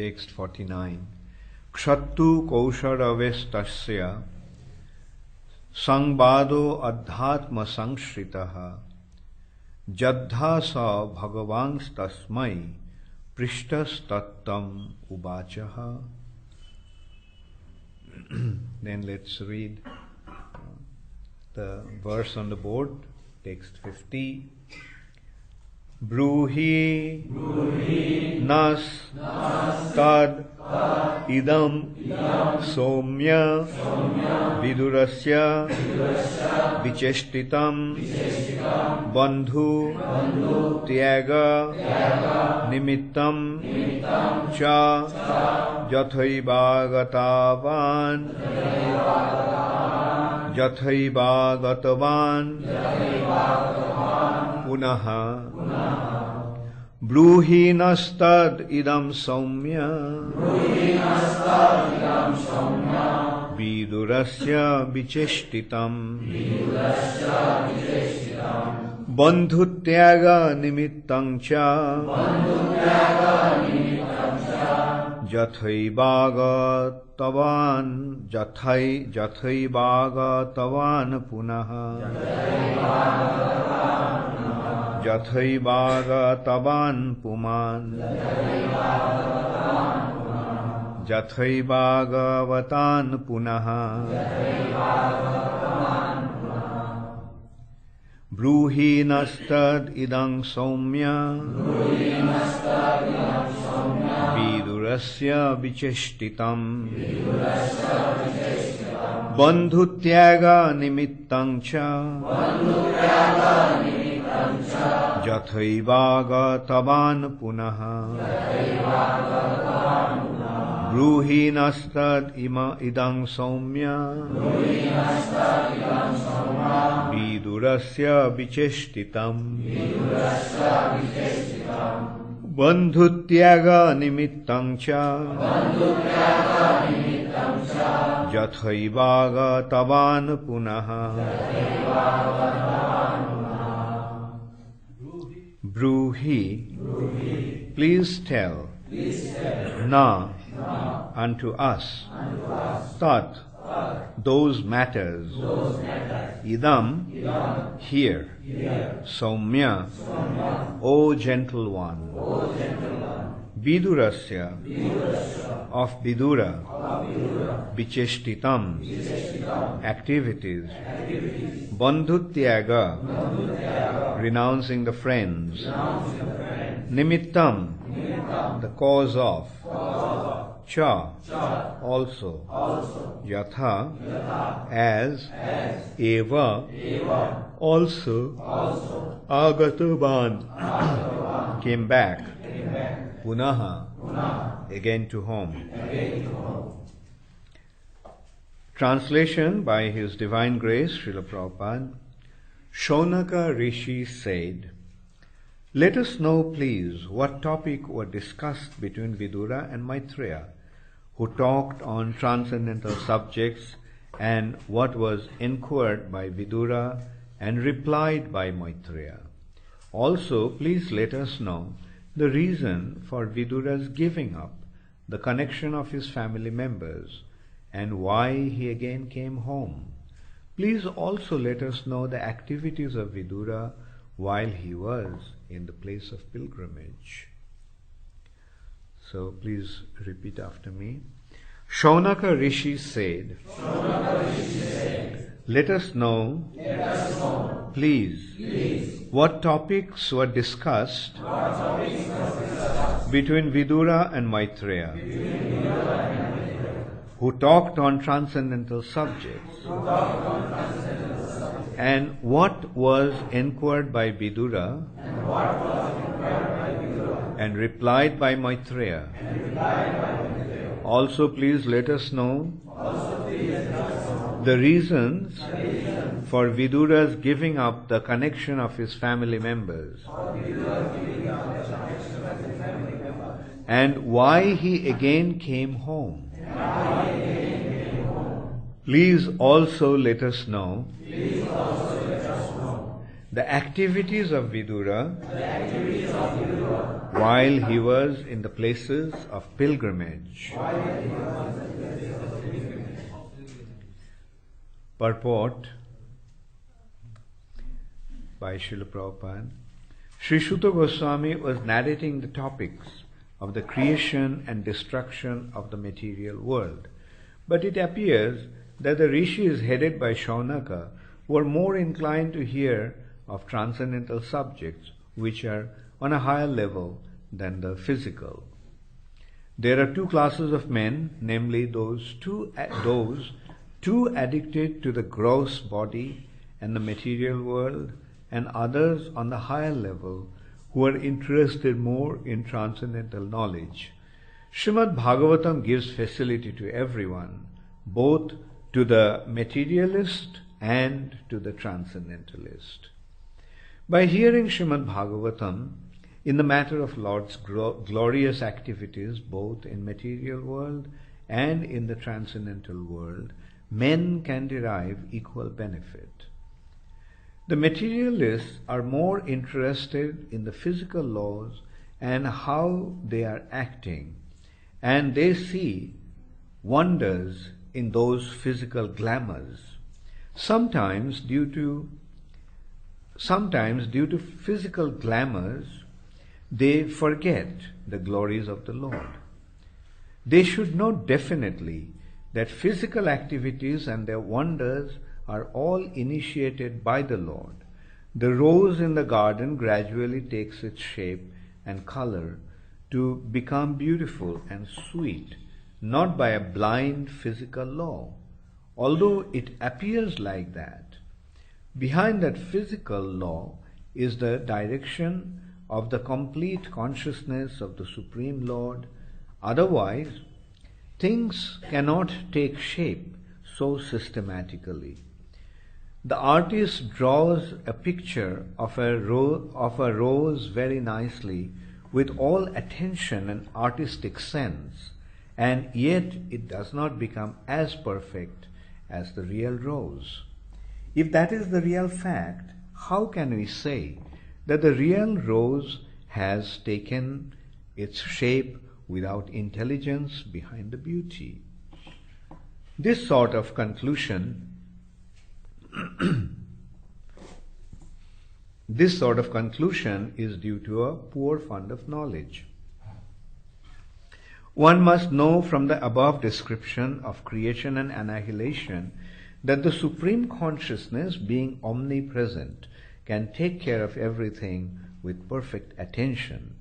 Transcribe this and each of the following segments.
text 49. Kshattu kausharavestasya sangbado adhatma sangshritaha jaddha sa bhagavanstasmai prishtas tattam ubachaha. Then let's read the verse on the board, text 50. Bruhi nas tad idam somya vidurasya vicheshtitam bandhu tyaga nimittam cha jathaiva punaha. Bruhi nastad idam saumya vidurasya vicheshtitam bandhutyaga nimittang cha jathaivaga punaha. Jathaivaga tavan puman Jathaivaga vatan punaha. Bruhi nastad idang saumya vidurasya vicheshtitam bandhutyaga nimittang cha Jathaivaga tavan punaha. Bruhi nastad idang saumya vidurasya vicheshtitam bandhutyaga nimittang cha Jathaivaga tavan punaha. Bruhi, please tell, na, unto us, tat, those matters, idam, here, saumya, O gentle one, vidurasya, of vidura, vicheshtitam, activities, bandhutyaga, renouncing the friends, nimittam, the cause of, cha, also, yatha, as, eva, also, agatavan, came back, punaha, again to home. Translation by His Divine Grace, Srila Prabhupada. Shaunaka Rishi said, "Let us know, please, what topic were discussed between Vidura and Maitreya, who talked on transcendental subjects, and what was inquired by Vidura and replied by Maitreya. Also, please let us know the reason for Vidura's giving up the connection of his family members, and why he again came home. Please also let us know the activities of Vidura while he was in the place of pilgrimage." So please repeat after me. Shaunaka Rishi said, "Let us know, please, what topics were discussed between Vidura and Maitreya, who talked on transcendental subjects, and what was inquired by Vidura and replied by Maitreya. Also, please let us know the reasons for Vidura's giving up the connection of his family members, and why he again came home. Please also let us know the activities of Vidura while he was in the places of pilgrimage. Purport by Srila Prabhupada. Sri Suta Goswami was narrating the topics of the creation and destruction of the material world. But it appears that the rishis headed by Shaunaka were more inclined to hear of transcendental subjects which are on a higher level than the physical. There are two classes of men, namely those too addicted to the gross body and the material world, and others on the higher level who are interested more in transcendental knowledge. Srimad Bhagavatam gives facility to everyone, both to the materialist and to the transcendentalist. By hearing Srimad Bhagavatam in the matter of Lord's glorious activities, both in material world and in the transcendental world, men can derive equal benefit. The materialists are more interested in the physical laws and how they are acting, and they see wonders in those physical glamours. Sometimes due to physical glamours, they forget the glories of the Lord. They should know definitely that physical activities and their wonders are all initiated by the Lord. The rose in the garden gradually takes its shape and color to become beautiful and sweet, not by a blind physical law, although it appears like that. Behind that physical law is the direction of the complete consciousness of the Supreme Lord. Otherwise, things cannot take shape so systematically. The artist draws a picture of a rose very nicely with all attention and artistic sense, and yet it does not become as perfect as the real rose. If that is the real fact, how can we say that the real rose has taken its shape without intelligence behind the beauty? This sort of conclusion is due to a poor fund of knowledge. One must know from the above description of creation and annihilation that the Supreme Consciousness, being omnipresent, can take care of everything with perfect attention.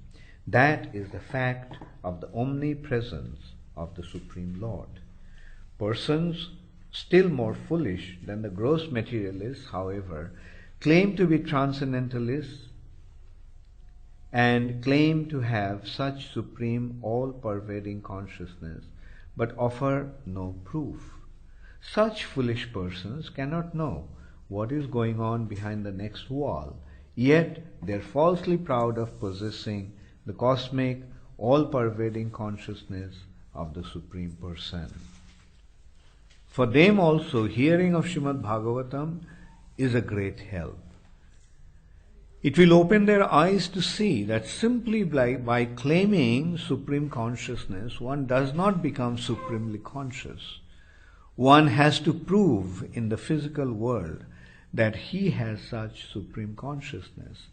That is the fact of the omnipresence of the Supreme Lord. Persons still more foolish than the gross materialists, however, claim to be transcendentalists and claim to have such supreme, all-pervading consciousness, but offer no proof. Such foolish persons cannot know what is going on behind the next wall, yet they are falsely proud of possessing the cosmic, all-pervading consciousness of the Supreme Person. For them also, hearing of Srimad Bhagavatam is a great help. It will open their eyes to see that simply by claiming supreme consciousness, one does not become supremely conscious. One has to prove in the physical world that he has such supreme consciousness.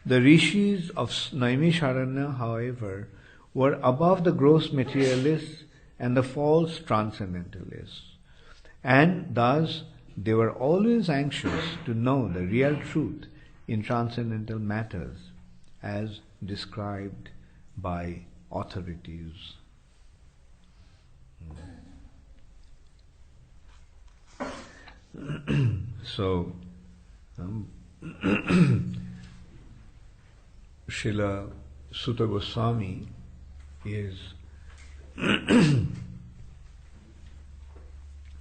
The rishis of Naimisharanya, however, were above the gross materialists and the false transcendentalists. And thus they were always anxious to know the real truth in transcendental matters as described by authorities. So, Srila Suta Goswami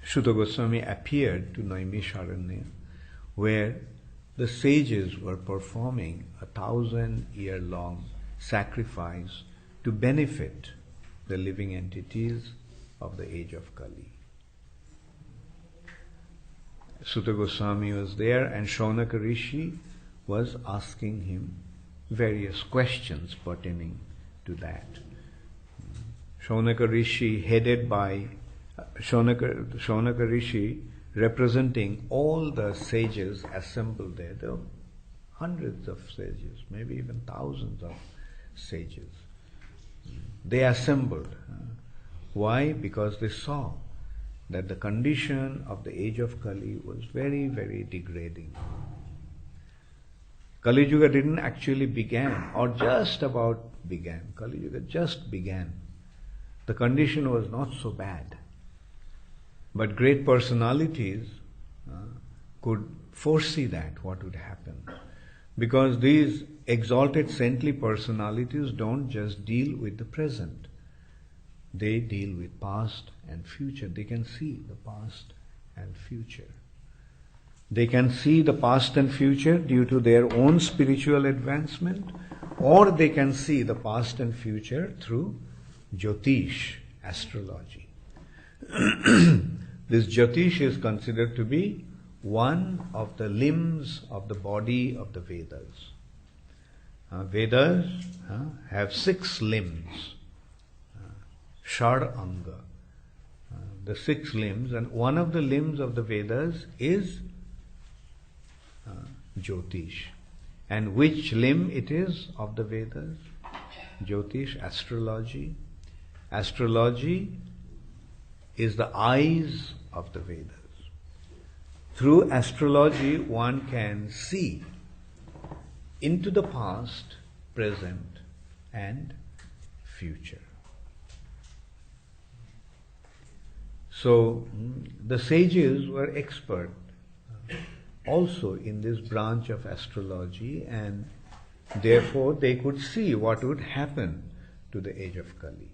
Suta Goswami appeared to Naimisharanya, where the sages were performing a 1,000-year-long sacrifice to benefit the living entities of the age of Kali. Suta Goswami was there, and Shaunaka Rishi was asking him various questions pertaining to that. Shaunaka Rishi, headed by Shaunaka Rishi, representing all the sages assembled there. There were hundreds of sages, maybe even thousands of sages. They assembled. Why? Because they saw that the condition of the age of Kali was very, very degrading. Kali Yuga didn't actually begin, or just about began. Kali Yuga just began. The condition was not so bad. But great personalities could foresee that, what would happen. Because these exalted saintly personalities don't just deal with the present. They deal with past and future. They can see the past and future. They can see the past and future due to their own spiritual advancement, or they can see the past and future through Jyotish, astrology. This Jyotish is considered to be one of the limbs of the body of the Vedas. Vedas have 6 limbs, Shar Anga, the 6 limbs, and one of the limbs of the Vedas is Jyotish. And which limb it is of the Vedas? Jyotish, astrology. Astrology is the eyes of the Vedas. Through astrology, one can see into the past, present, and future. So, the sages were expert also in this branch of astrology, and therefore they could see what would happen to the age of Kali.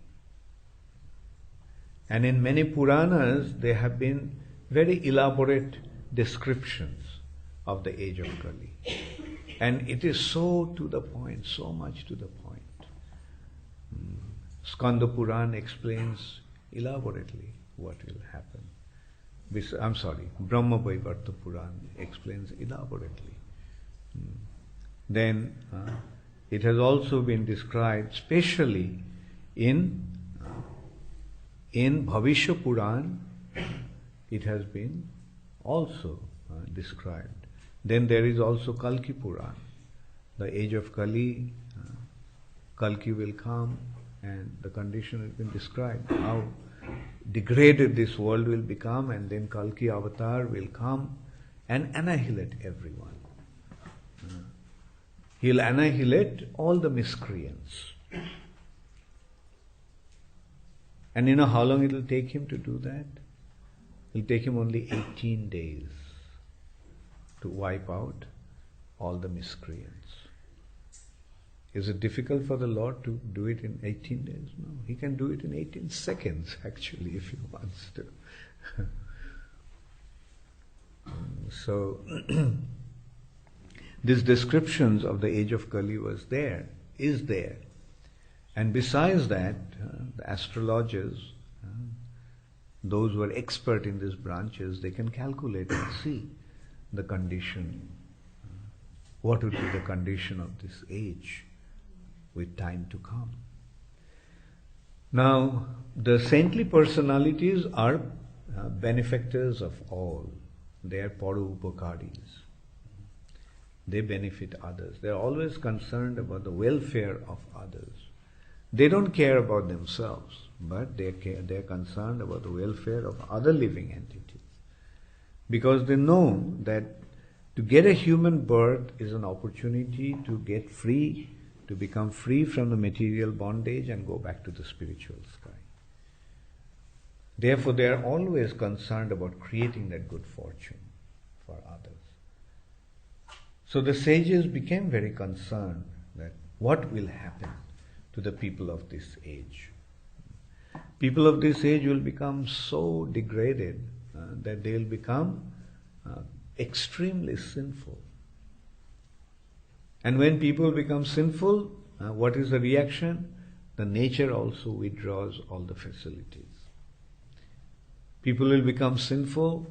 And in many Puranas, there have been very elaborate descriptions of the age of Kali. And it is so to the point, so much to the point. Skanda Puran explains elaborately what will happen. Brahma Vaivarta Puran explains elaborately. Then it has also been described, especially in Bhavishya Puran, it has been also described. Then there is also Kalki Puran, the age of Kali. Kalki will come, and the condition has been described, how degraded this world will become, and then Kalki avatar will come and annihilate everyone. He'll annihilate all the miscreants. And you know how long it will take him to do that? It will take him only 18 days to wipe out all the miscreants. Is it difficult for the Lord to do it in 18 days? No, He can do it in 18 seconds actually, if He wants to. So, these descriptions of the age of Kali is there. And besides that, the astrologers, those who are expert in these branches, they can calculate and see the condition, what would be the condition of this age with time to come. Now, the saintly personalities are benefactors of all. They are Paru Upakaris. They benefit others. They are always concerned about the welfare of others. They don't care about themselves, but they are concerned about the welfare of other living entities. Because they know that to get a human birth is an opportunity to get free, to become free from the material bondage and go back to the spiritual sky. Therefore, they are always concerned about creating that good fortune for others. So the sages became very concerned that what will happen to the people of this age. People of this age will become so degraded that they will become extremely sinful. And when people become sinful, what is the reaction? The nature also withdraws all the facilities. People will become sinful,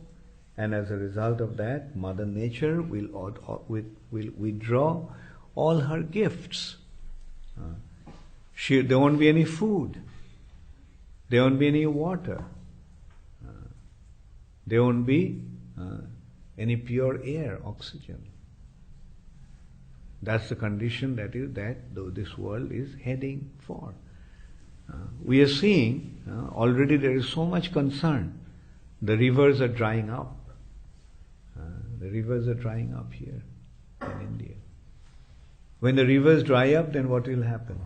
And as a result of that, Mother Nature will withdraw all her gifts. There won't be any food. There won't be any water. There won't be any pure air, oxygen. That's the condition that this world is heading for. We are seeing already there is so much concern. The rivers are drying up. The rivers are drying up here in India. When the rivers dry up, then what will happen?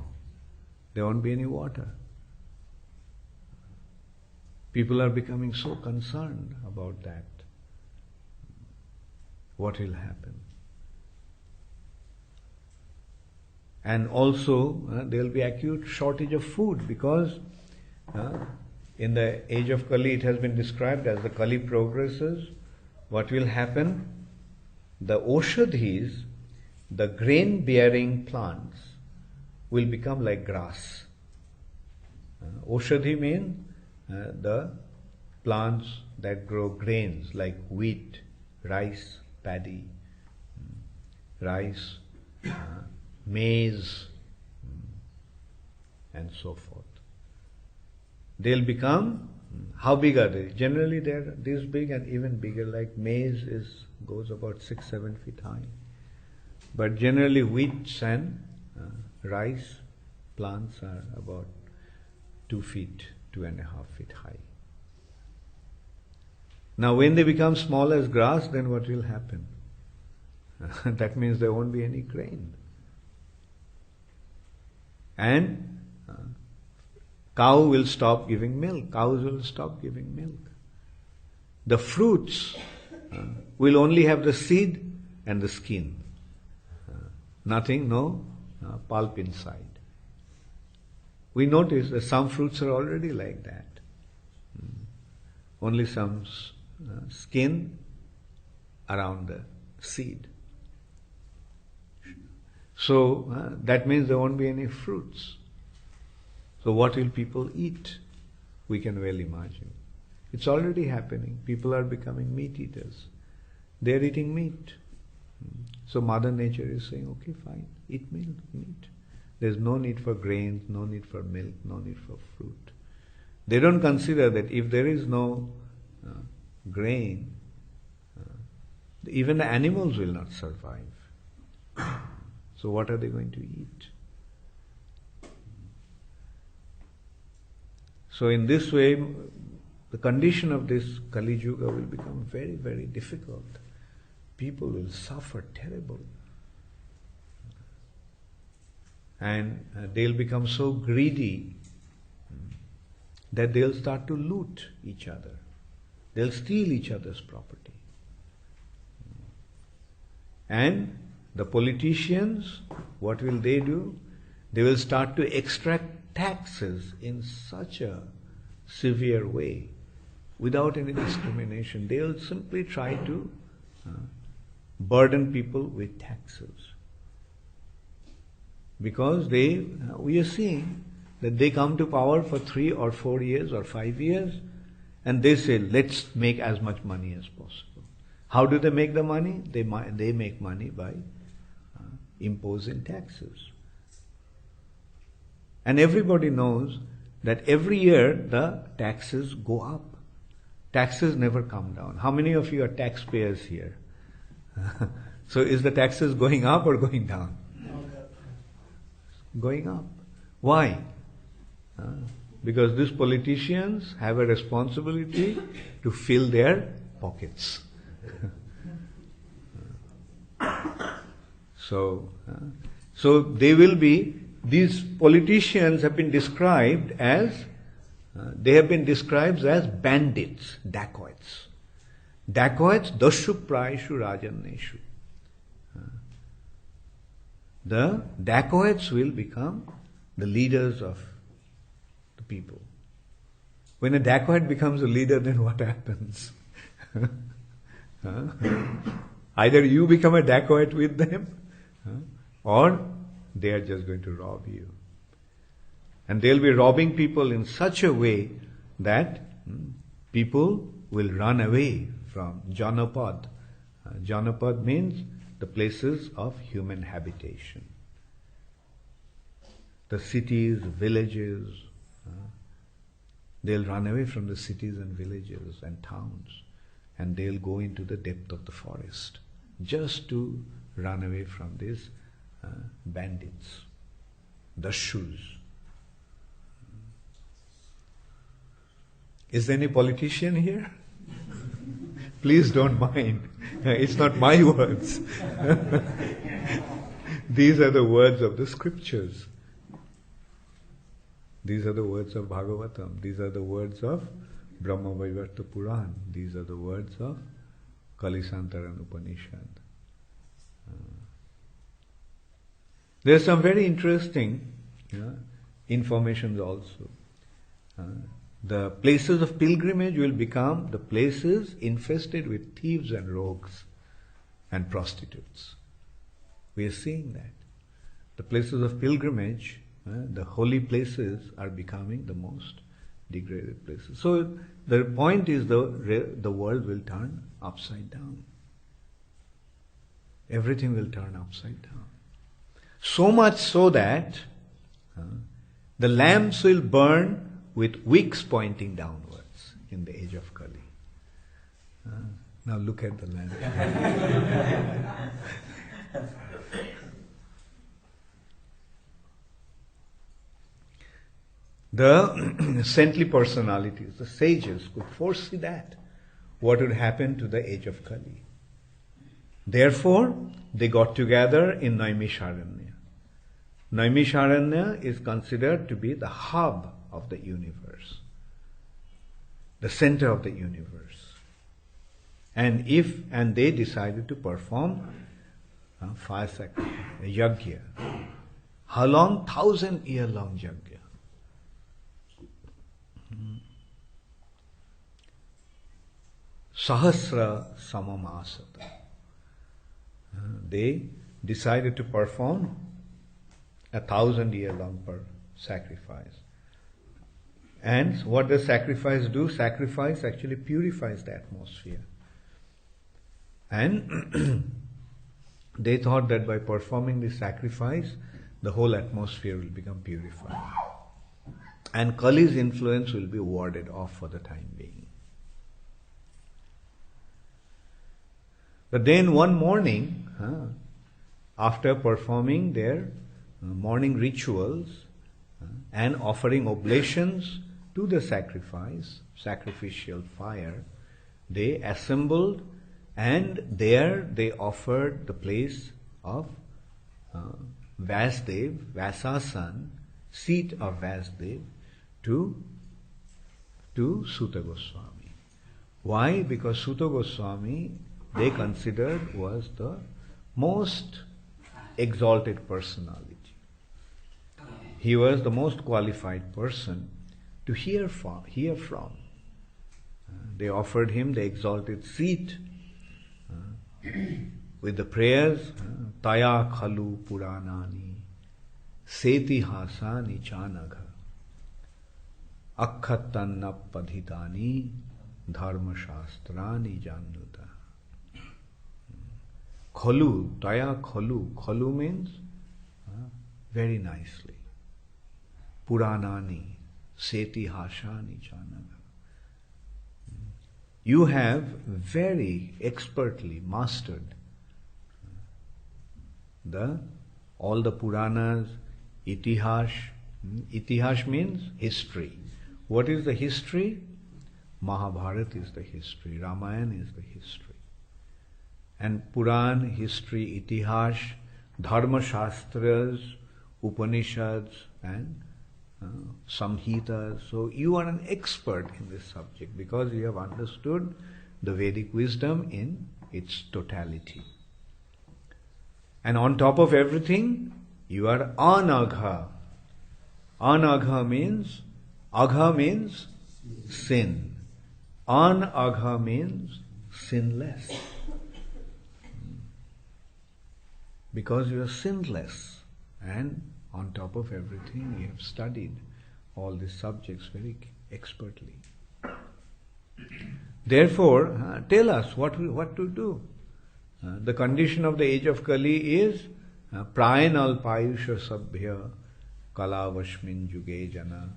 There won't be any water. People are becoming so concerned about that. What will happen? And also, there will be acute shortage of food because in the age of Kali, it has been described as the Kali progresses. What will happen? The Oshadhis, the grain-bearing plants, will become like grass. Oshadhi means the plants that grow grains like wheat, rice, paddy, rice, maize, and so forth. They'll become, how big are they? Generally they're this big and even bigger, like maize goes about 6-7 feet high. But generally wheats and rice plants are about 2 feet, 2.5 feet high. Now when they become small as grass, then what will happen? That means there won't be any grain. And cow will stop giving milk. Cows will stop giving milk. The fruits will only have the seed and the skin. Nothing, no pulp inside. We notice that some fruits are already like that. Only some skin around the seed. So that means there won't be any fruits. So what will people eat? We can well imagine. It's already happening. People are becoming meat eaters. They are eating meat. So Mother Nature is saying, okay, fine, eat meat. There's no need for grains, no need for milk, no need for fruit. They don't consider that if there is no grain, even the animals will not survive. So what are they going to eat? So in this way, the condition of this Kali Yuga will become very, very difficult. People will suffer terribly. And they'll become so greedy that they'll start to loot each other. They'll steal each other's property. And the politicians, what will they do? They will start to extract taxes in such a severe way, without any discrimination. They will simply try to burden people with taxes. Because we are seeing that they come to power for 3 or 4 years or 5 years, and they say, let's make as much money as possible. How do they make the money? They make money by imposing taxes. And everybody knows that every year the taxes go up. Taxes never come down. How many of you are taxpayers here? So is the taxes going up or going down? Going up. Why? Because these politicians have a responsibility to fill their pockets. So they will be, these politicians have been described as bandits, dacoits. Dacoits, dashu praishu rajanneshu. The dacoits will become the leaders of the people. When a dacoit becomes a leader, then what happens? Either you become a dacoit with them, or they are just going to rob you. And they'll be robbing people in such a way that people will run away from Janapad. Janapad means the places of human habitation. The cities, villages, they'll run away from the cities and villages and towns, and they'll go into the depth of the forest just to run away from these bandits, dashus. Is there any politician here? Please don't mind. It's not my words. These are the words of the scriptures. These are the words of Bhagavatam. These are the words of Brahma Vaivarta Puran. These are the words of Kalisantaran Upanishad. There are some very interesting informations also. The places of pilgrimage will become the places infested with thieves and rogues and prostitutes. We are seeing that. The places of pilgrimage, the holy places, are becoming the most degraded places. So the point is the world will turn upside down. Everything will turn upside down. So much so that the lamps will burn with wicks pointing downwards in the age of Kali. Now look at the lamp. The saintly personalities, the sages, could foresee that, what would happen to the age of Kali. Therefore, they got together in Naimisharanya. Naimisharanya is considered to be the hub of the universe, the center of the universe. And they decided to perform fire sacrifice, a yajna. How long? 1,000-year long yajna. Sahasra samamasata. They decided to perform 1,000-year long sacrifice. And what does sacrifice do? Sacrifice actually purifies the atmosphere. And they thought that by performing this sacrifice, the whole atmosphere will become purified. And Kali's influence will be warded off for the time being. But then one morning, after performing their morning rituals and offering oblations to the sacrificial fire, they assembled, and there they offered the place of Vasudev, Vyasasan, seat of Vasudev, to Suta Goswami. Why? Because Suta Goswami, they considered, was the most exalted personality. He was the most qualified person to hear from. They offered him the exalted seat with the prayers, Taya Khalu Puranani, Seti Hasani Chanagha, Akkhatanna Padhitani, Dharma Shastrani Januta. Khalu, Taya Khalu. Khalu means very nicely. Puranani, Seti Hashani Chanaga. You have very expertly mastered all the Puranas, Itihash. Itihash means history. What is the history? Mahabharata is the history. Ramayana is the history. And Puran, history, Itihash, Dharma Shastras, Upanishads, and Samhitas. So you are an expert in this subject because you have understood the Vedic wisdom in its totality. And on top of everything, you are anagha. Anagha means sin. Anagha means sinless. Because you are sinless, and on top of everything, you have studied all these subjects very expertly. Therefore, tell us what to do. The condition of the age of Kali is prayan alpayusha sabhya kalavashmin juge jana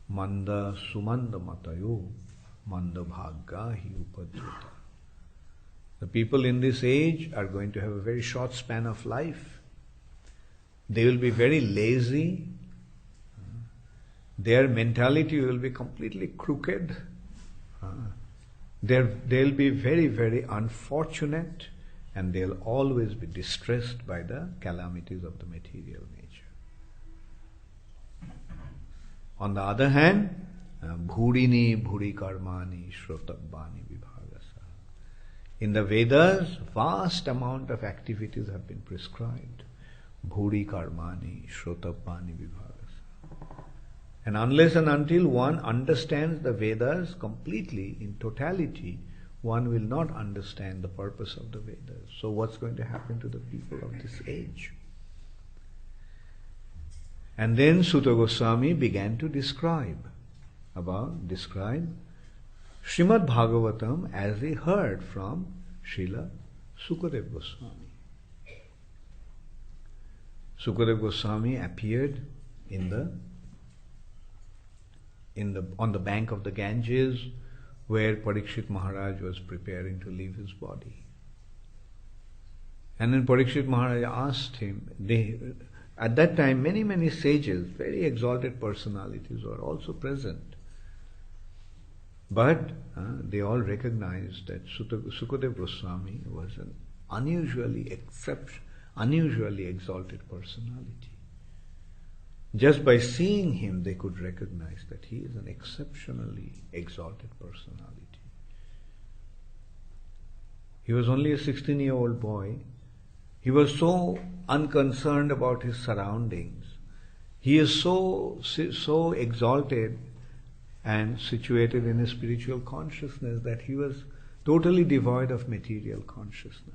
manda sumanda matayo manda bhagga hi upadrita. The people in this age are going to have a very short span of life. They will be very lazy. Their mentality will be completely crooked. They'll be very, very unfortunate, and they'll always be distressed by the calamities of the material nature. On the other hand, bhurini bhuri karmani shrotabani vibhagasa. In the Vedas, vast amount of activities have been prescribed. Bhuri karmani shrotabani vibhagasa. And unless and until one understands the Vedas completely, in totality, one will not understand the purpose of the Vedas. So what's going to happen to the people of this age? And then Sutta Goswami began to describe Srimad Bhagavatam as he heard from Srila Sukadeva Goswami. Sukadeva Goswami appeared on the bank of the Ganges, where Parikshit Maharaj was preparing to leave his body. And then Parikshit Maharaj asked him, at that time many sages, very exalted personalities were also present. But they all recognized that Sukadeva Goswami was an unusually exalted personality. Just by seeing him, they could recognize that he is an exceptionally exalted personality. He was only a 16-year-old boy. He was so unconcerned about his surroundings. He is so exalted and situated in his spiritual consciousness that he was totally devoid of material consciousness.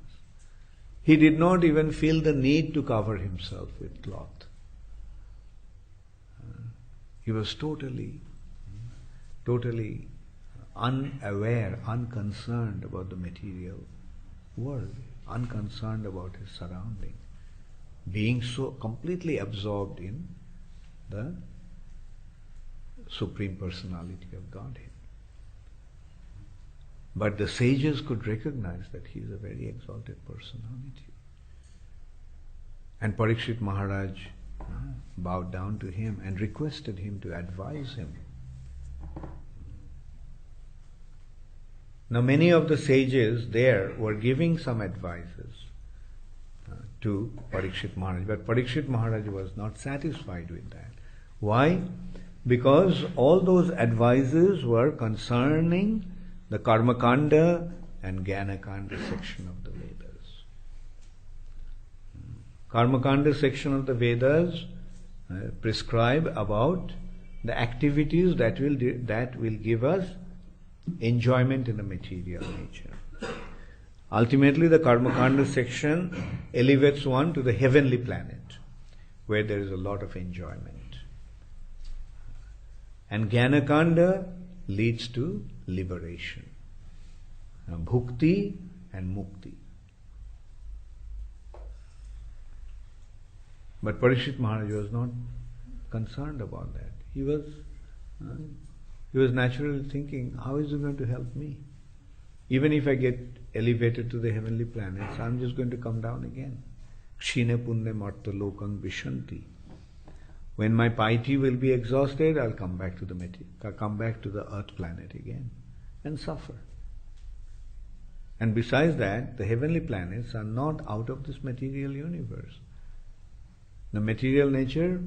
He did not even feel the need to cover himself with cloth. He was totally unaware, unconcerned about the material world, unconcerned about his surrounding, being so completely absorbed in the Supreme Personality of Godhead. But the sages could recognize that he is a very exalted personality. And Parikshit Maharaj bowed down to him and requested him to advise him. Now many of the sages there were giving some advices to Parikshit Maharaj, but Parikshit Maharaj was not satisfied with that. Why? Because all those advices were concerning the Karmakanda and Jnanakanda section of the Vedas. Karmakanda section of the Vedas prescribe about the activities that will give us enjoyment in the material nature. Ultimately, the Karmakanda section elevates one to the heavenly planet, where there is a lot of enjoyment. And Jnanakanda leads to liberation, bhukti and mukti. But Parikshit Maharaj was not concerned about that. He was naturally thinking, how is it going to help me? Even if I get elevated to the heavenly planets, I'm just going to come down again. Kshine punne marta lokang vishanti. When my piety will be exhausted, I'll come back to the earth planet again and suffer. And besides that, the heavenly planets are not out of this material universe. The material nature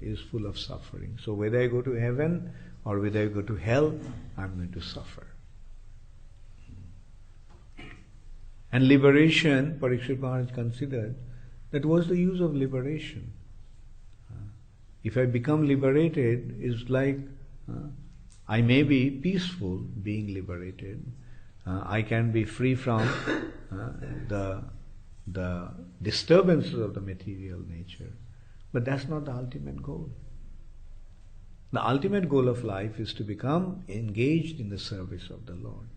is full of suffering. So whether I go to heaven or whether I go to hell, I'm going to suffer. And liberation, Parikshit Maharaj considered, that was the use of liberation. If I become liberated, it's like I may be peaceful being liberated. I can be free from the disturbances of the material nature. But that's not the ultimate goal. The ultimate goal of life is to become engaged in the service of the Lord.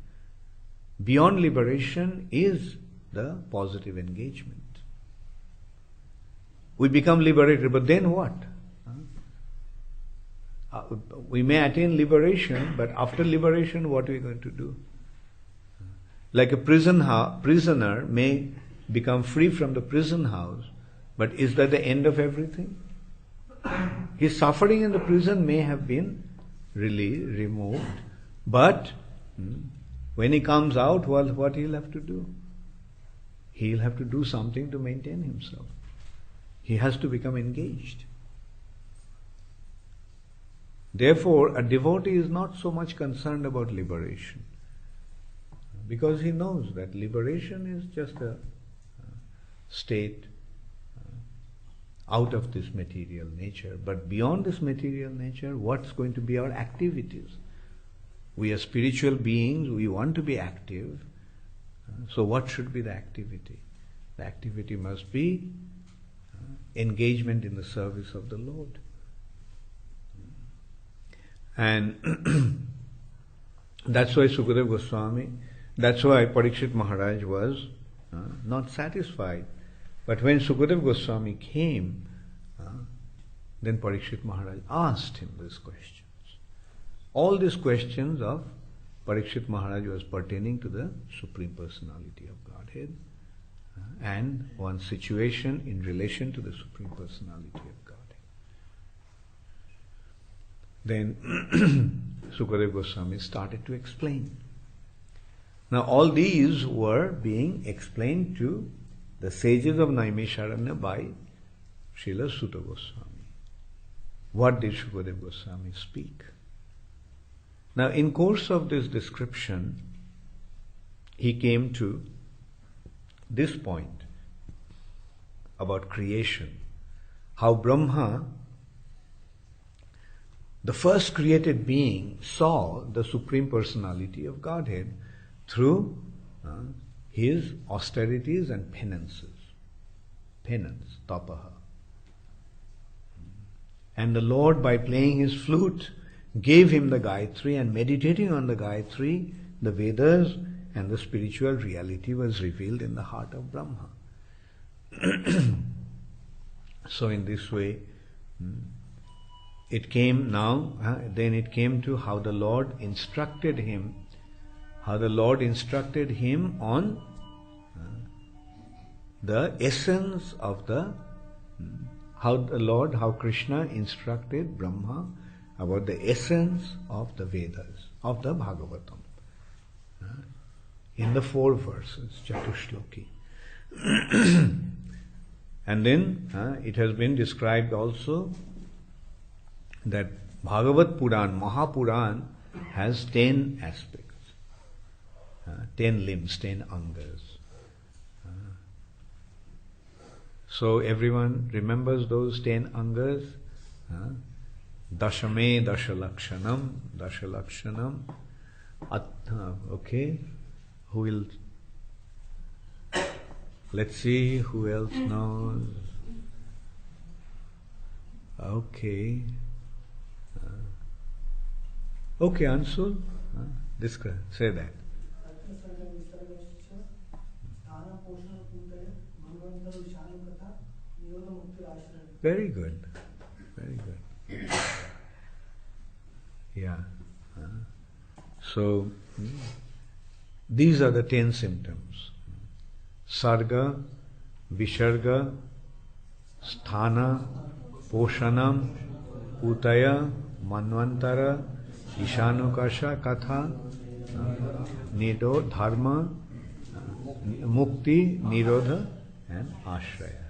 Beyond liberation is the positive engagement. We become liberated, but then what? We may attain liberation, but after liberation, what are we going to do? Like a prisoner may become free from the prison house, but is that the end of everything? His suffering in the prison may have been removed, but when he comes out, what he'll have to do? He'll have to do something to maintain himself. He has to become engaged. Therefore, a devotee is not so much concerned about liberation, because he knows that liberation is just a state out of this material nature. But beyond this material nature, what's going to be our activities? We are spiritual beings, we want to be active. So what should be the activity? The activity must be engagement in the service of the Lord. And that's why Sukadeva Goswami, that's why Parikshit Maharaj was not satisfied. But when Sukadeva Goswami came, then Parikshit Maharaj asked him these questions. All these questions of Parikshit Maharaj was pertaining to the Supreme Personality of Godhead and one's situation in relation to the Supreme Personality of Godhead. Then Sukadeva Goswami started to explain. Now all these were being explained to the sages of Naimisharanya by Srila Sutta Goswami. What did Sukadeva Goswami speak? Now in course of this description, he came to this point about creation. How Brahma, the first created being, saw the Supreme Personality of Godhead through his austerities and penances. Penance, tapaha. And the Lord, by playing his flute, gave him the Gayatri, and meditating on the Gayatri, the Vedas and the spiritual reality was revealed in the heart of Brahma. So in this way, it came now, then it came to how the Lord instructed him, on the essence of the, how Krishna instructed Brahma about the essence of the Vedas, of the Bhagavatam. In the 4 verses, Chatushloki. And then it has been described also that Bhagavat Puran, Mahapuran, has 10 aspects, 10 limbs, 10 angas. So everyone remembers those 10 angas? Dashame Dashalakshanam. Okay, who will? Let's see who else knows. Okay. Okay, Ansul, say that. Very good. Very good. Yeah. So, these are the 10 symptoms. Sarga, Visharga, Sthana, Poshanam, Utaya, Manvantara, Ishanukasha, Katha, Nido, Dharma, Mukti, Nirodha, and Ashraya.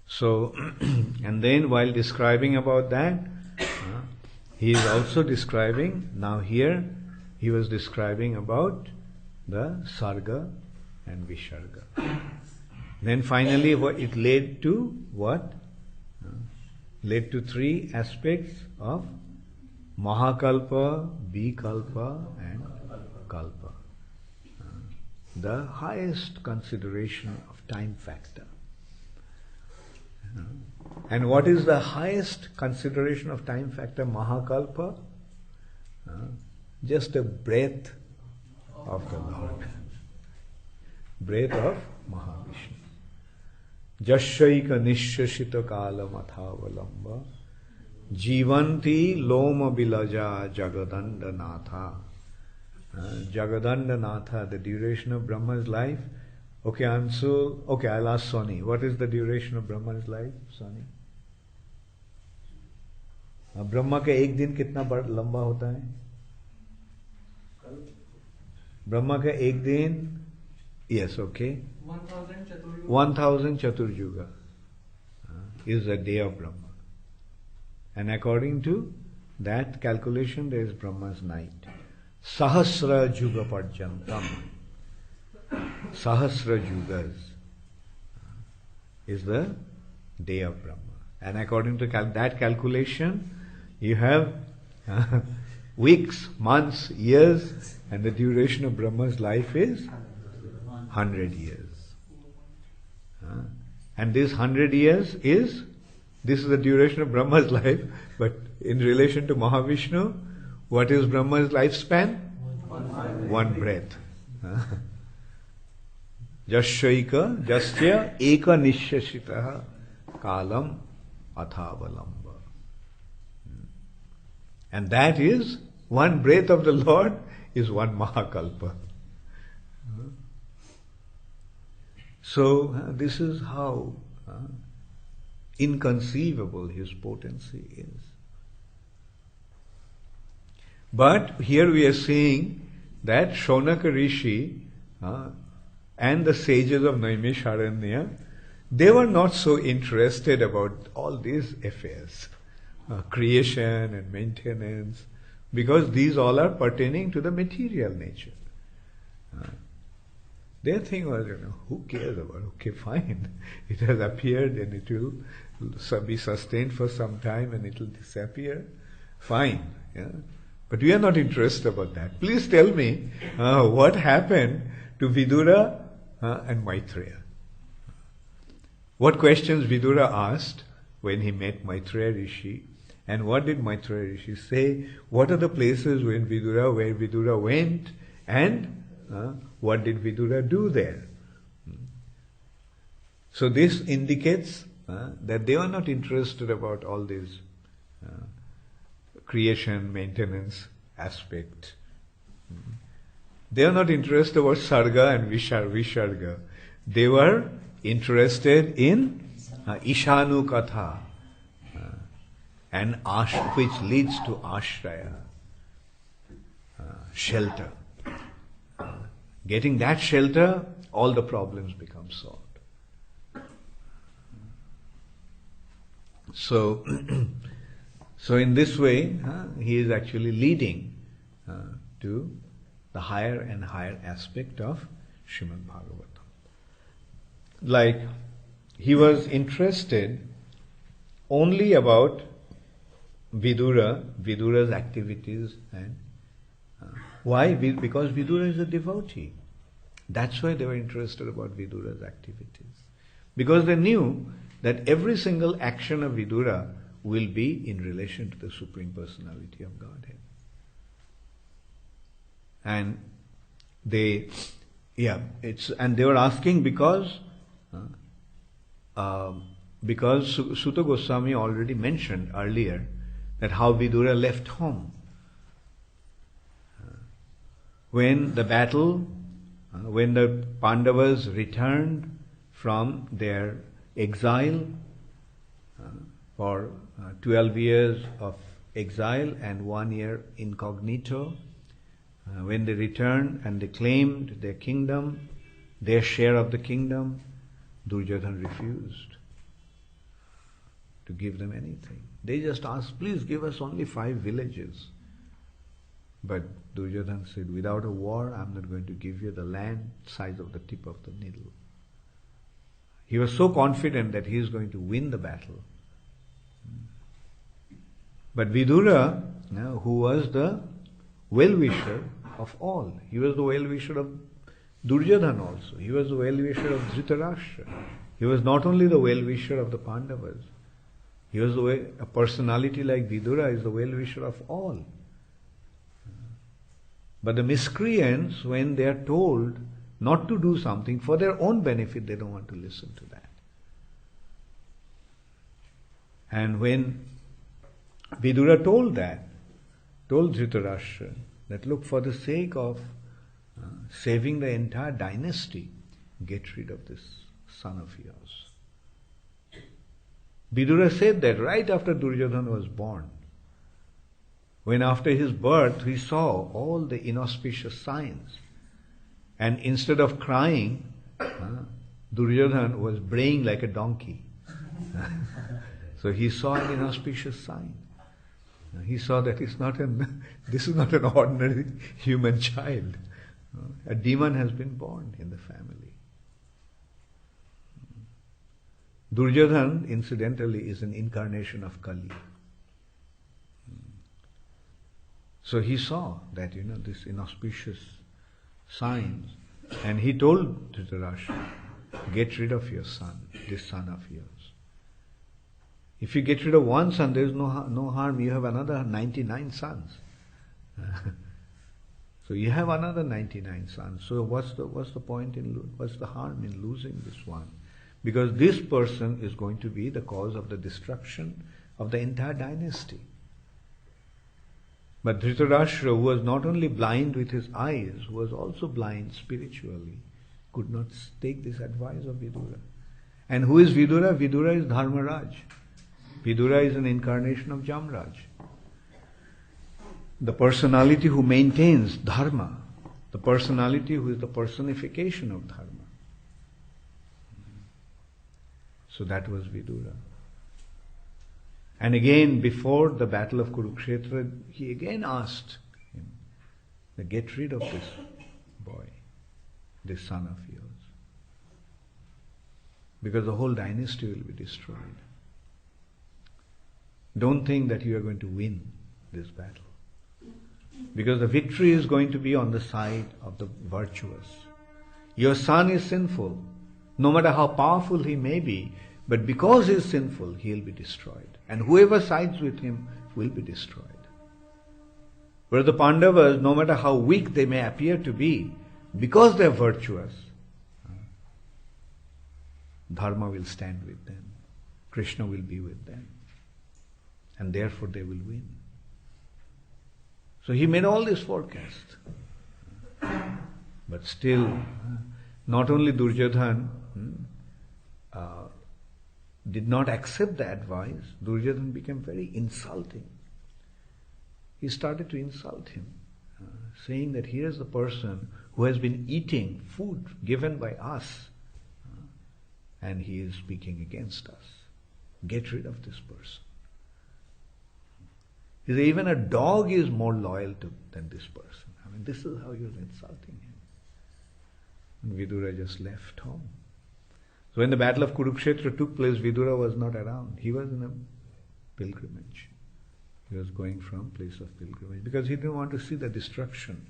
So, and then while describing about that, he is also describing, now here, he was describing about the Sarga and Visharga. Then finally, it led to what? Led to 3 aspects of Mahakalpa, Vikalpa, and Kalpa. The highest consideration of time factor. And what is the highest consideration of time factor? Mahakalpa? just a breath of the Lord. Breath of Mahavishnu. Jashaika nishashita kala mathavalamba jivanti loma bilaja jagadanda natha. Jagadanda natha, the duration of Brahma's life. Okay, I'll ask Soni. What is the duration of Brahma's life, Soni? Brahma का एक दिन कितना लंबा होता है? ब्रह्मा का एक दिन, yes, okay, 1000 Chaturjuga is a day of Brahma. And according to that calculation, there is Brahma's night. Sahasra Juga Parjantam. Sahasra Jugas is the day of Brahma. And according to that calculation, you have weeks, months, years, and the duration of Brahma's life is 100 years. And this 100 years this is the duration of Brahma's life, but in relation to Mahavishnu, what is Brahma's lifespan? One breath. Jasya eka nishashitaha kalam athavalamba. And that is, one breath of the Lord is one Mahakalpa. So, this is how inconceivable his potency is. But here we are seeing that Shaunaka Rishi and the sages of Naimisharanya, they were not so interested about all these affairs, creation and maintenance, because these all are pertaining to the material nature. Their thing was, who cares about it? Okay, fine. It has appeared and it will be sustained for some time and it will disappear. Fine. Yeah. But we are not interested about that. Please tell me what happened to Vidura and Maitreya. What questions Vidura asked when he met Maitreya Rishi, and what did Maitreya Rishi say? What are the places where Vidura went, and what did Vidura do there? So this indicates that they were not interested about all these creation, maintenance aspect. They are not interested about Sarga and Visharga. They were interested in Ishanu Katha, and which leads to Ashraya, shelter. Getting that shelter, all the problems become solved. So in this way, he is actually leading to the higher and higher aspect of Srimad Bhagavatam. Like, he was interested only about Vidura's activities, and why? Because Vidura is a devotee. That's why they were interested about Vidura's activities. Because they knew that every single action of Vidura will be in relation to the Supreme Personality of Godhead. And they were asking because Sutta Goswami already mentioned earlier that how Vidura left home. When the battle, when the Pandavas returned from their exile for 12 years of exile and 1 year incognito, when they returned and they claimed their kingdom, their share of the kingdom, Duryodhana refused to give them anything. They just asked, please give us only 5 villages. But Duryodhana said, without a war, I'm not going to give you the land size of the tip of the needle. He was so confident that he is going to win the battle. But Vidura, who was the well-wisher of all, he was the well-wisher of Duryodhana also. He was the well-wisher of Dhritarashtra. He was not only the well-wisher of the Pandavas. He was a personality like Vidura is the well-wisher of all. But the miscreants, when they are told not to do something for their own benefit, they don't want to listen to that. And when Vidura told Dhritarashtra that, look, for the sake of saving the entire dynasty, get rid of this son of yours. Vidura said that right after Duryodhana was born, when after his birth he saw all the inauspicious signs, and instead of crying, Duryodhana was braying like a donkey. So he saw an inauspicious sign. He saw that this is not an ordinary human child. A demon has been born in the family. Duryodhana, incidentally, is an incarnation of Kali. So he saw that, this inauspicious signs, and he told Dhritarashtra, get rid of your son, this son of yours. If you get rid of one son, there is no harm. You have another 99 sons. So you have another 99 sons. So what's the point what's the harm in losing this one? Because this person is going to be the cause of the destruction of the entire dynasty. But Dhritarashtra, who was not only blind with his eyes, who was also blind spiritually, could not take this advice of Vidura. And who is Vidura? Vidura is Dharmaraj. Vidura is an incarnation of Jamraj. The personality who maintains dharma, the personality who is the personification of dharma. So that was Vidura. And again, before the battle of Kurukshetra, he again asked him, get rid of this boy, this son of yours. Because the whole dynasty will be destroyed. Don't think that you are going to win this battle. Because the victory is going to be on the side of the virtuous. Your son is sinful, no matter how powerful he may be, but because he is sinful, he will be destroyed. And whoever sides with him will be destroyed. Whereas the Pandavas, no matter how weak they may appear to be, because they are virtuous, Dharma will stand with them. Krishna will be with them. And therefore they will win. So he made all this forecast. But still, not only Duryodhana did not accept the advice, Duryodhana became very insulting. He started to insult him, saying that here is the person who has been eating food given by us, and he is speaking against us. Get rid of this person. He said, even a dog is more loyal than this person. I mean, this is how he was insulting him. And Vidura just left home. So when the battle of Kurukshetra took place, Vidura was not around. He was in a pilgrimage. He was going from place of pilgrimage because he didn't want to see the destruction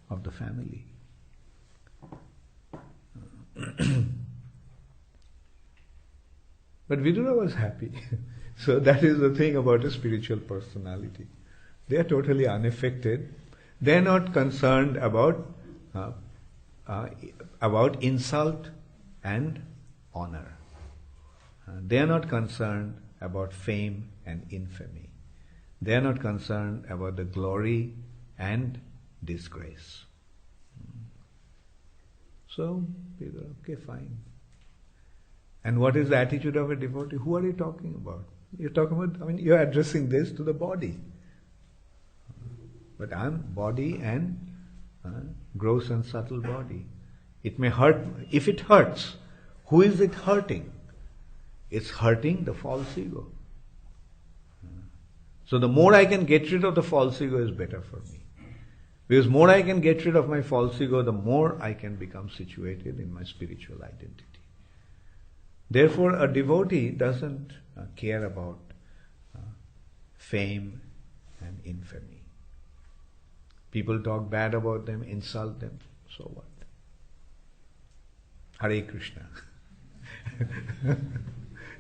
of the family. But Vidura was happy. So that is the thing about a spiritual personality. They are totally unaffected. They are not concerned about insult and honor. They are not concerned about fame and infamy. They are not concerned about the glory and disgrace. So, okay, fine. And what is the attitude of a devotee? Who are you talking about? You're talking about, you're addressing this to the body. But I'm body and gross and subtle body. It may hurt. If it hurts, who is it hurting? It's hurting the false ego. So the more I can get rid of the false ego is better for me. Because more I can get rid of my false ego, the more I can become situated in my spiritual identity. Therefore, a devotee doesn't care about fame and infamy. People talk bad about them, insult them, so what? Hare Krishna.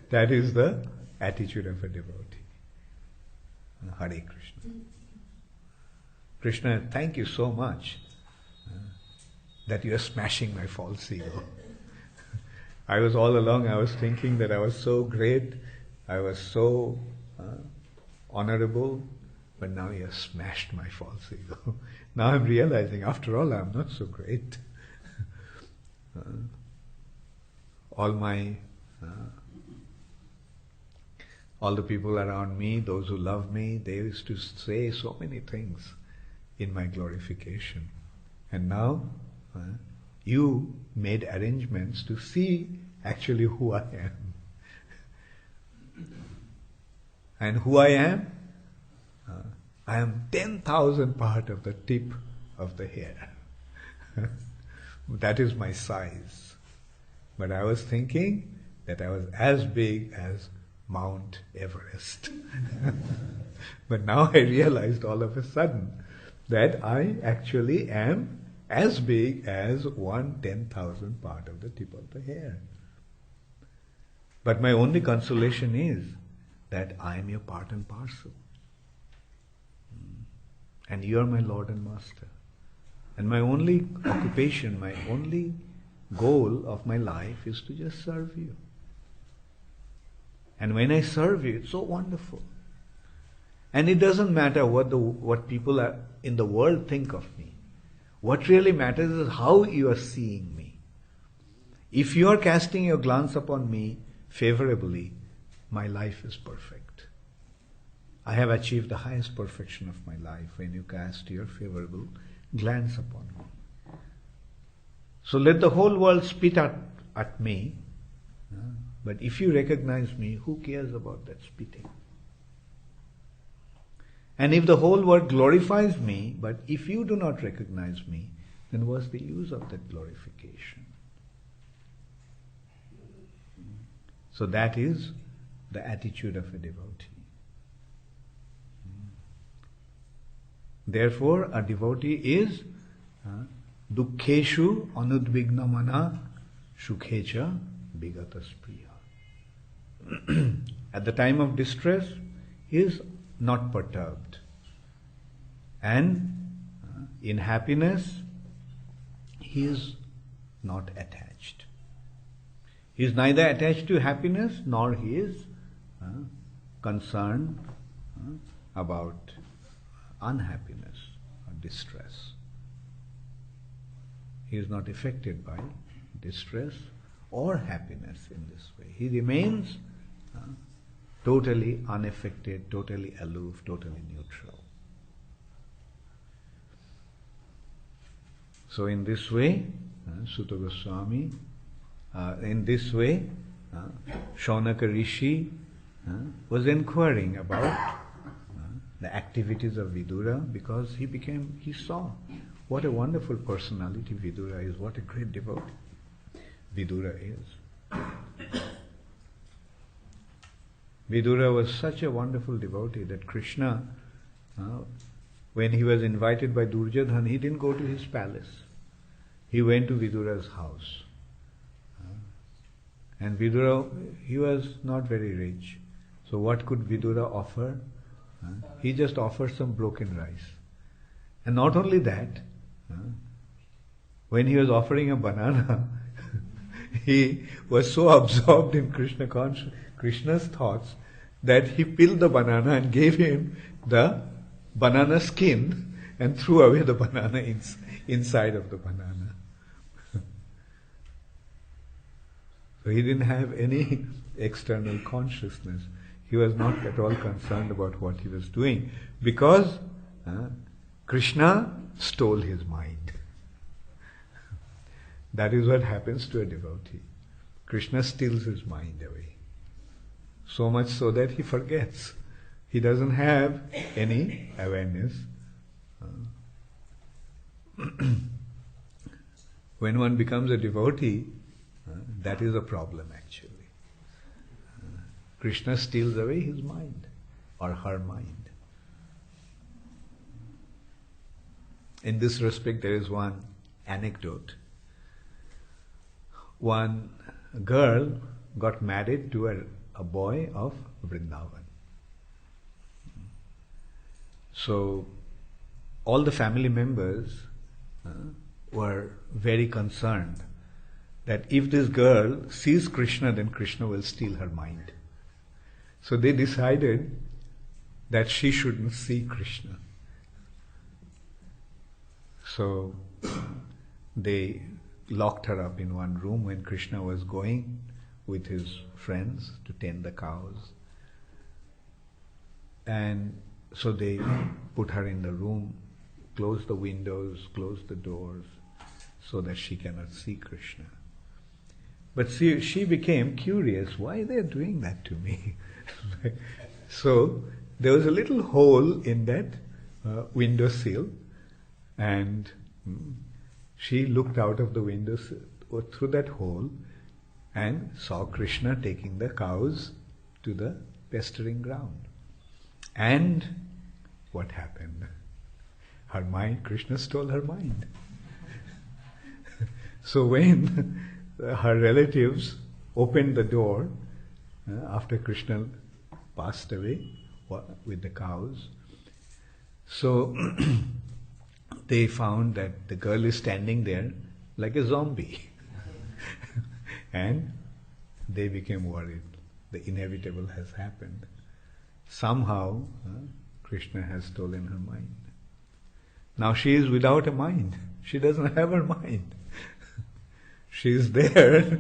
That is the attitude of a devotee. Hare Krishna. Krishna, thank you so much that you are smashing my false ego. I was all along, I was thinking that I was so great, I was so honorable, but now you have smashed my false ego. Now I'm realizing, after all, I'm not so great. All the people around me, those who love me, they used to say so many things in my glorification. And now, you made arrangements to see actually who I am. And who I am? I am 10,000 part of the tip of the hair. That is my size. But I was thinking that I was as big as Mount Everest. But now I realized all of a sudden that I actually am as big as 1/10,000 part of the tip of the hair. But my only consolation is that I am your part and parcel. And you are my Lord and Master. And my only occupation, my only goal of my life is to just serve you. And when I serve you, it's so wonderful. And it doesn't matter what people in the world think of me. What really matters is how you are seeing me. If you are casting your glance upon me favorably, my life is perfect. I have achieved the highest perfection of my life when you cast your favorable glance upon me. So let the whole world spit at me, but if you recognize me, who cares about that spitting? And if the whole world glorifies me, but if you do not recognize me, then what's the use of that glorification? So that is the attitude of a devotee. Therefore, a devotee is dukkheshu anudvignamana shukhecha vigataspriya. At the time of distress, he is not perturbed. And in happiness, he is not attached. He is neither attached to happiness nor he is concerned about unhappiness or distress. He is not affected by distress or happiness in this way. He remains totally unaffected, totally aloof, totally neutral. So in this way, Sutta Goswami, Shaunaka Rishi was inquiring about the activities of Vidura, because he saw what a wonderful personality Vidura is, what a great devotee Vidura is. Vidura was such a wonderful devotee that Krishna, when he was invited by Duryodhana, he didn't go to his palace. He went to Vidura's house. And Vidura, he was not very rich. So what could Vidura offer? He just offered some broken rice. And not only that, when he was offering a banana, he was so absorbed in Krishna's thoughts that he peeled the banana and gave him the banana skin and threw away the banana inside of the banana. So he didn't have any external consciousness. He was not at all concerned about what he was doing, because Krishna stole his mind. That is what happens to a devotee. Krishna steals his mind away. So much so that he forgets. He doesn't have any awareness. When one becomes a devotee, that is a problem actually. Krishna steals away his mind or her mind. In this respect, there is one anecdote. One girl got married to a boy of Vrindavan. So all the family members were very concerned that if this girl sees Krishna, then Krishna will steal her mind. So they decided that she shouldn't see Krishna. So they locked her up in one room when Krishna was going with his friends to tend the cows. And so they put her in the room, closed the windows, closed the doors, so that she cannot see Krishna. But she became curious, why they are doing that to me? So there was a little hole in that windowsill, and she looked out of the window or through that hole and saw Krishna taking the cows to the pasturing ground. And what happened? Her mind, Krishna stole her mind. So when her relatives opened the door after Krishna passed away with the cows, so they found that the girl is standing there like a zombie. And they became worried. The inevitable has happened. Somehow, Krishna has stolen her mind. Now she is without a mind. She doesn't have her mind. She is there,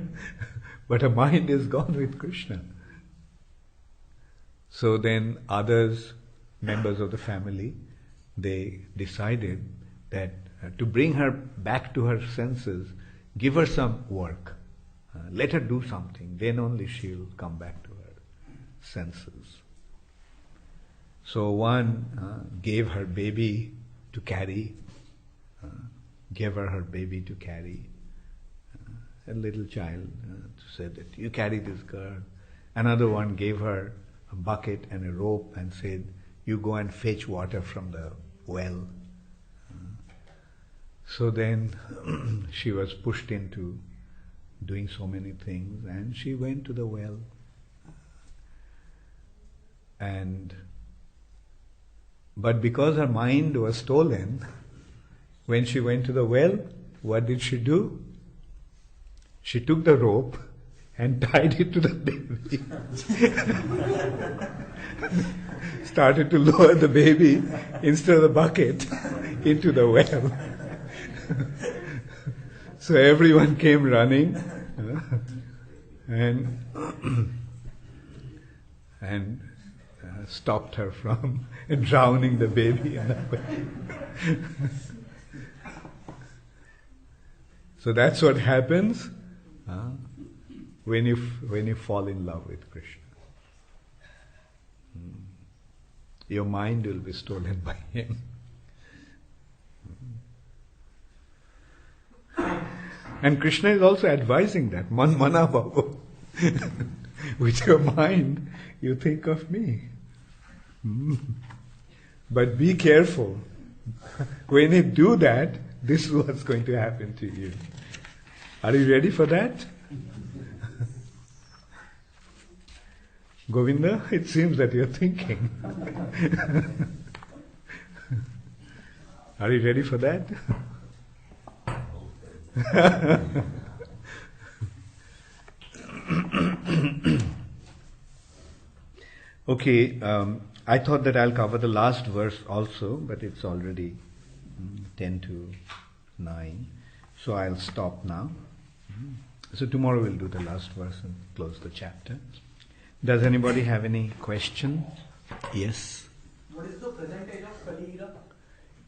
but her mind is gone with Krishna. So then others, members of the family, they decided that to bring her back to her senses, give her some work. Let her do something. Then only she'll come back to her senses. So one gave her baby to carry, gave her baby to carry. A little child said that you carry this girl. Another one gave her a bucket and a rope and said, you go and fetch water from the well. So then she was pushed into doing so many things, and she went to the well. But because her mind was stolen, when she went to the well, what did she do? She took the rope and tied it to the baby. Started to lower the baby instead of the bucket into the well. So everyone came running and stopped her from drowning the baby in the well. So that's what happens when you fall in love with Krishna. Your mind will be stolen by him. And Krishna is also advising that, man mana bhavo. With your mind, you think of me. But be careful. When you do that, this is what's going to happen to you. Are you ready for that? Govinda, it seems that you're thinking. Are you ready for that? Okay, I thought that I'll cover the last verse also, but it's already 10 to 9, so I'll stop now. So tomorrow we'll do the last verse and close the chapter. Does anybody have any question? Yes? What is the present age of Kali Yuga?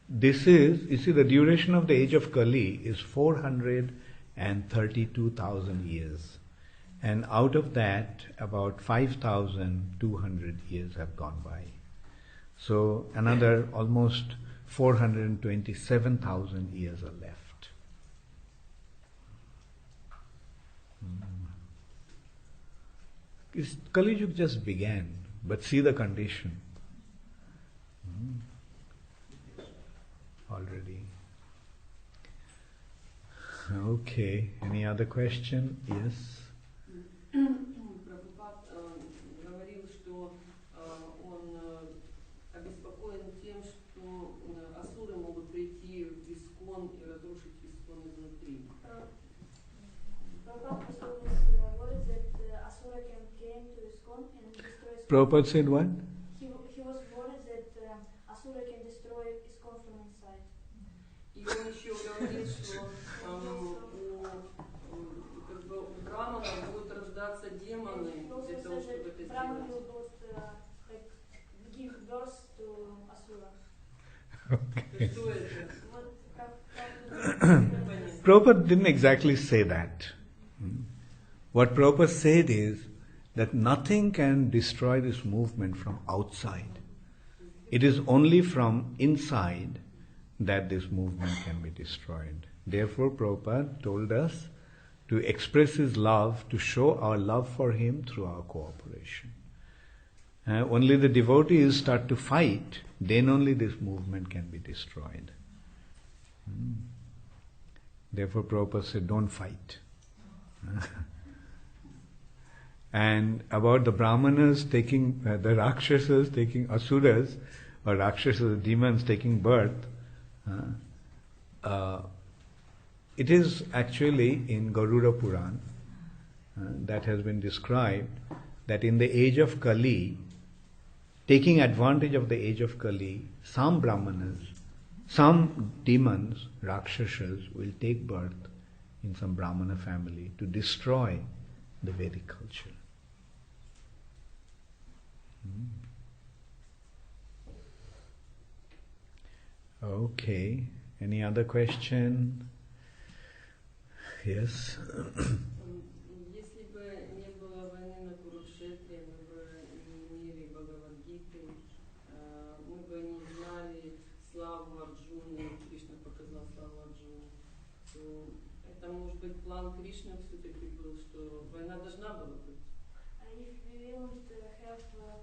This is, you see, the duration of the age of Kali is 432,000 years. And out of that, about 5,200 years have gone by. So another almost 427,000 years are left. Kali Yuga just began, but see the condition. Already. Okay, any other question? Yes? Прабхупад говорил, что он обеспокоен тем, что асуры могут прийти в Искон и разрушить Искон Prabhupada said what? He was worried that Asura can destroy ISKCON from inside. И он еще говорит, что как бы у Брамана будут рождаться демоны для того, чтобы это Brahman сделать. will like give birth to Asura. Okay. Что это? Prabhupada didn't exactly say that. What Prabhupada said is that nothing can destroy this movement from outside. It is only from inside that this movement can be destroyed. Therefore, Prabhupada told us to express his love, to show our love for him through our cooperation. Only the devotees start to fight, then only this movement can be destroyed. Therefore, Prabhupada said, don't fight. And about the Brahmanas taking, the Rakshasas taking Asuras, or Rakshasas, demons taking birth, it is actually in Garuda Puran that has been described that in the age of Kali, taking advantage of the age of Kali, some Brahmanas, some demons, Rakshasas, will take birth in some Brahmana family to destroy the Vedic culture. Okay. Any other question? Yes. Если бы не было войны на Курукшетре, мы бы не имели Бхагавад-гиты, мы бы не знали славу Арджуны, Кришна показал славу Арджуны, то это может быть план Кришны все-таки был, что война должна была быть. If we won't have won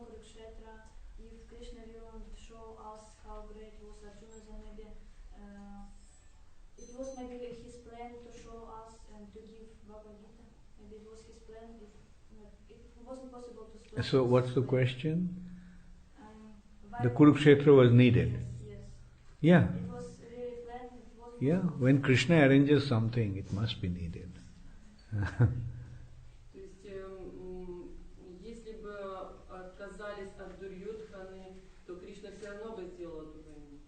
Kurukshetra, if Krishna will show us how great was Arjuna, then maybe it was maybe his plan to show us and to give Bhagavad Gita. Maybe it was his plan. It wasn't possible to stop. So what's the question? Why The Kurukshetra was needed. Yes. Yeah. It was really planned. It wasn't Yeah. possible. When Krishna arranges something, it must be needed. То есть, если бы отказались от Дурьодханы, то Кришна все равно бы сделал эту войну.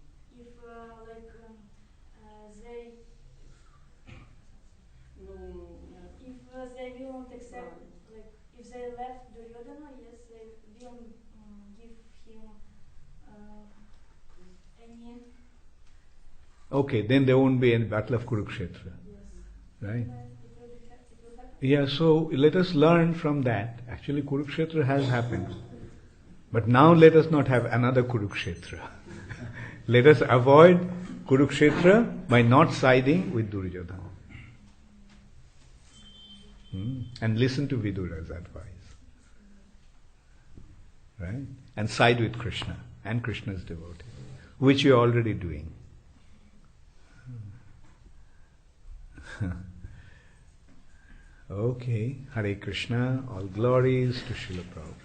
If they won't accept, like if they left Duryodhana, yes, they will give him any. Okay, then there won't be any battle of Kurukshetra. Yes. Right? It will happen. Yeah, so let us learn from that. Actually, Kurukshetra has happened. But now let us not have another Kurukshetra. Let us avoid Kurukshetra by not siding with Duryodhana. And listen to Vidura's advice. Right? And side with Krishna and Krishna's devotee, which you are already doing. Okay, Hare Krishna, all glories to Srila Prabhupada.